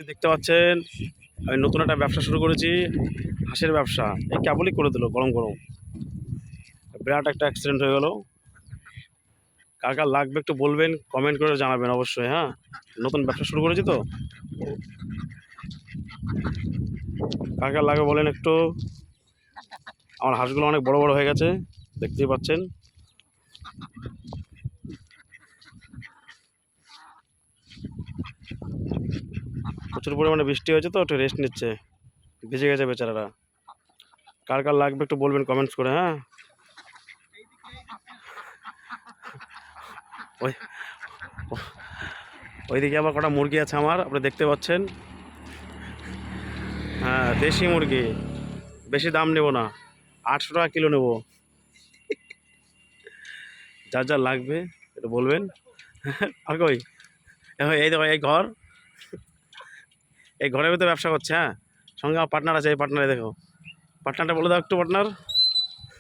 দেখতে পাচ্ছেন আমি নতুন একটা ব্যবসা শুরু করেছি, হাঁসের ব্যবসা। এই কেবলই করে দিল গরম গরম, বিরাট একটা অ্যাক্সিডেন্ট হয়ে গেল। কার কার লাগবে একটু বলবেন, কমেন্ট করে জানাবেন অবশ্যই। হ্যাঁ, নতুন ব্যবসা শুরু করেছি তো, কার কার লাগবে বলেন একটু। আমার হাঁসগুলো অনেক বড় বড় হয়ে গেছে, দেখতেই পাচ্ছেন। প্রচুর পরিমাণে বৃষ্টি হয়েছে তো, একটু রেস্ট নিচ্ছে, ভিজে গেছে বেচারারা। কার কার লাগবে একটু বলবেন কমেন্টস করে। হ্যাঁ, ওই ওইদিকে আবার কটা মুরগি আছে আমার, আপনি দেখতে পাচ্ছেন। হ্যাঁ, দেশি মুরগি, বেশি দাম নেব না, 800 টাকা কিলো নেব। যার যার লাগবে একটু বলবেন। আর কই, এই দেখো এই ঘর, এই ঘরের ভিতরে ব্যবসা করছে। হ্যাঁ, সঙ্গে আমার পার্টনার আছে, এই পার্টনারে দেখো, পার্টনারটা বলে দাও একটু পার্টনার।